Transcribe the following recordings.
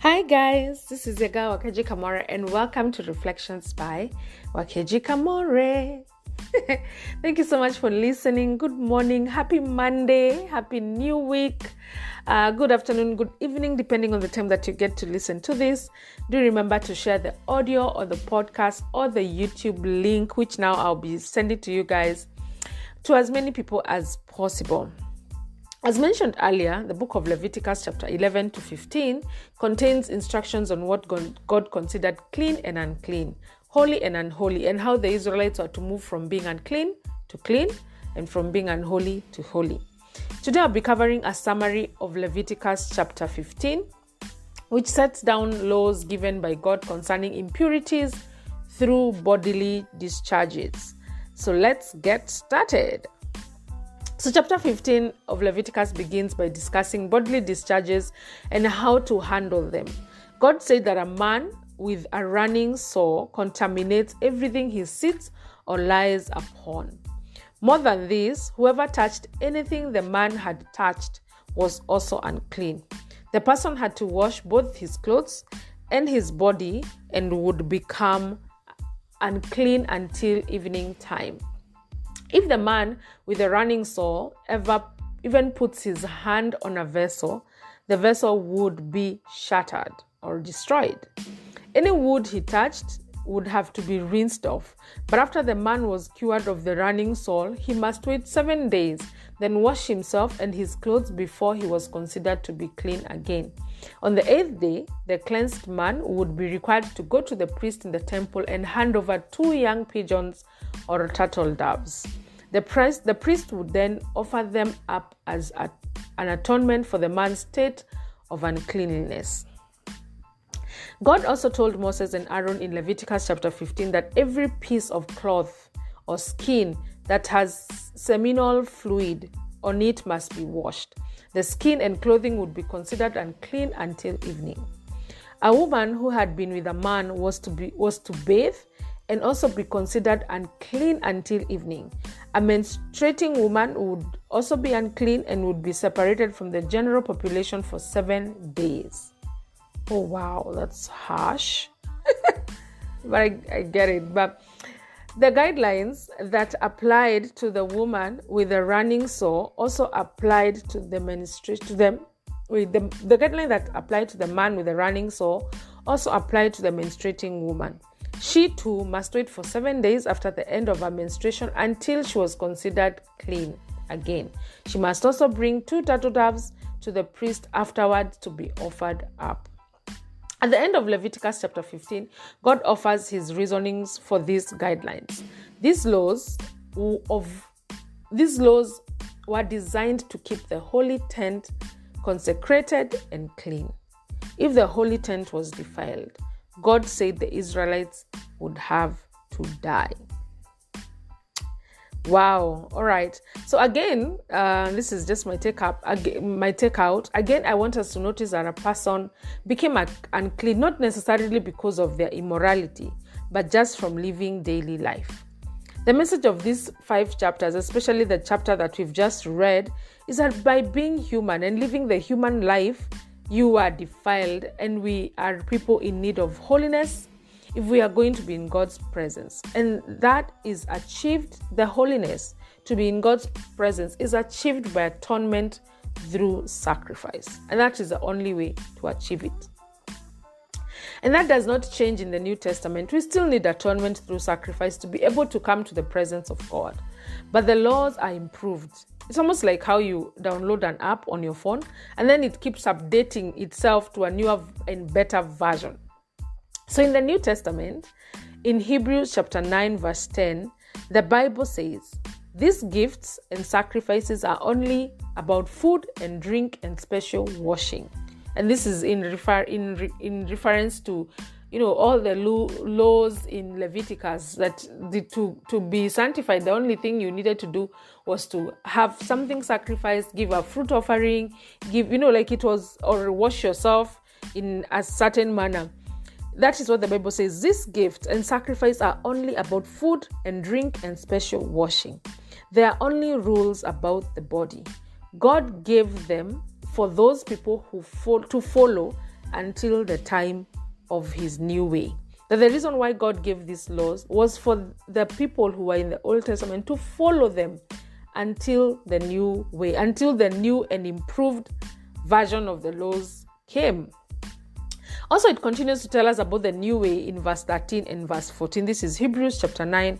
Hi guys, this is your girl Wakeji Kamore and welcome to Reflections by Wakeji Kamore. Thank you so much for listening. Good morning, happy Monday, happy new week, good afternoon, good evening, depending on the time that you get to listen to this. Do remember to share the audio or the podcast or the YouTube link, which now I'll be sending to you guys, to as many people as possible. As mentioned earlier, the book of Leviticus chapter 11 to 15 contains instructions on what God considered clean and unclean, holy and unholy, and how the Israelites are to move from being unclean to clean and from being unholy to holy. Today I'll be covering a summary of Leviticus chapter 15, which sets down laws given by God concerning impurities through bodily discharges. So let's get started. So chapter 15 of Leviticus begins by discussing bodily discharges and how to handle them. God said that a man with a running sore contaminates everything he sits or lies upon. More than this, whoever touched anything the man had touched was also unclean. The person had to wash both his clothes and his body and would become unclean until evening time. If the man with a running sore even puts his hand on a vessel, the vessel would be shattered or destroyed. Any wood he touched would have to be rinsed off. But after the man was cured of the running sore, he must wait 7 days, then wash himself and his clothes before he was considered to be clean again. On the 8th day, the cleansed man would be required to go to the priest in the temple and hand over 2 young pigeons or turtle doves. The priest would then offer them up as an atonement for the man's state of uncleanliness. God also told Moses and Aaron in Leviticus chapter 15 that every piece of cloth or skin that has seminal fluid on it must be washed. The skin and clothing would be considered unclean until evening. A woman who had been with a man was to bathe and also be considered unclean until evening. A menstruating woman would also be unclean and would be separated from the general population for 7 days. Oh wow, that's harsh. But I get it. But the guidelines that applied to the woman with a running sore also applied to the the guideline that applied to the man with a running sore also applied to the menstruating woman. She too must wait for 7 days after the end of her menstruation until she was considered clean again. She must also bring 2 turtle doves to the priest afterwards to be offered up. At the end of Leviticus chapter 15, God offers his reasonings for these guidelines. These laws were designed to keep the holy tent consecrated and clean. If the holy tent was defiled, God said the Israelites would have to die. Wow. All right. So again, this is just my takeout. Again, I want us to notice that a person became unclean, not necessarily because of their immorality, but just from living daily life. The message of these 5 chapters, especially the chapter that we've just read, is that by being human and living the human life, you are defiled, and we are people in need of holiness if we are going to be in God's presence. And that is achieved, the holiness to be in God's presence is achieved by atonement through sacrifice. And that is the only way to achieve it. And that does not change in the New Testament. We still need atonement through sacrifice to be able to come to the presence of God. But the laws are improved. It's almost like how you download an app on your phone and then it keeps updating itself to a newer and better version. So in the New Testament, in Hebrews chapter 9 verse 10, the Bible says, these gifts and sacrifices are only about food and drink and special washing. And this is in reference to all the laws in Leviticus that to be sanctified, the only thing you needed to do was to have something sacrificed, give a fruit offering, or wash yourself in a certain manner. That is what the Bible says. These gifts and sacrifice are only about food and drink and special washing. They are only rules about the body. God gave them for those people to follow until the time of his new way. That the reason why God gave these laws was for the people who were in the Old Testament to follow them until the new way, until the new and improved version of the laws came. Also, it continues to tell us about the new way in verse 13 and verse 14. This is Hebrews chapter 9,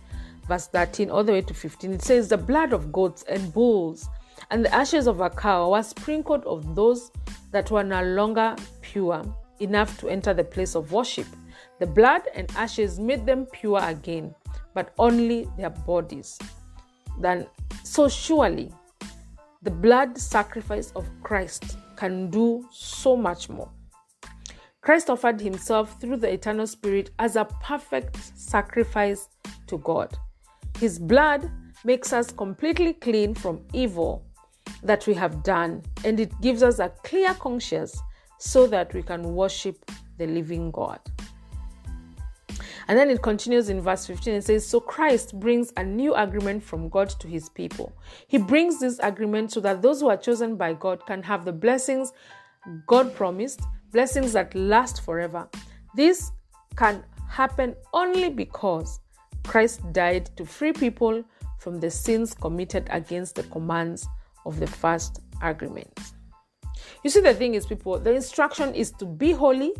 verse 13 all the way to 15. It says, the blood of goats and bulls and the ashes of a cow was sprinkled of those that were no longer pure enough to enter the place of worship. The blood and ashes made them pure again, but only their bodies. So surely, the blood sacrifice of Christ can do so much more. Christ offered himself through the eternal Spirit as a perfect sacrifice to God. His blood makes us completely clean from evil that we have done, and it gives us a clear conscience so that we can worship the living God. And then it continues in verse 15 and says, so Christ brings a new agreement from God to his people. He brings this agreement so that those who are chosen by God can have the blessings God promised, blessings that last forever. This can happen only because Christ died to free people from the sins committed against the commands of the first agreement. You see, the thing is, people, the instruction is to be holy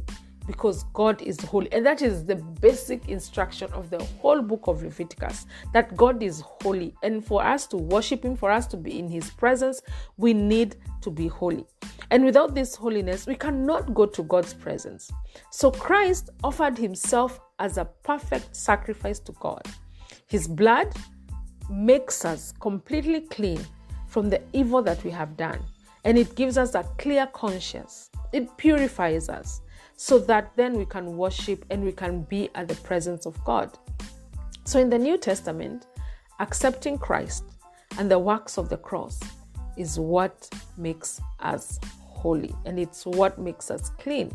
because God is holy. And that is the basic instruction of the whole book of Leviticus, that God is holy. And for us to worship him, for us to be in his presence, we need to be holy. And without this holiness, we cannot go to God's presence. So Christ offered himself as a perfect sacrifice to God. His blood makes us completely clean from the evil that we have done. And it gives us a clear conscience. It purifies us so that then we can worship and we can be at the presence of God. So in the New Testament, accepting Christ and the works of the cross is what makes us holy, and it's what makes us clean.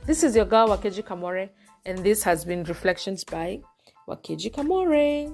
This is your girl, Wakeji Kamore, and this has been Reflections by Wakeji Kamore.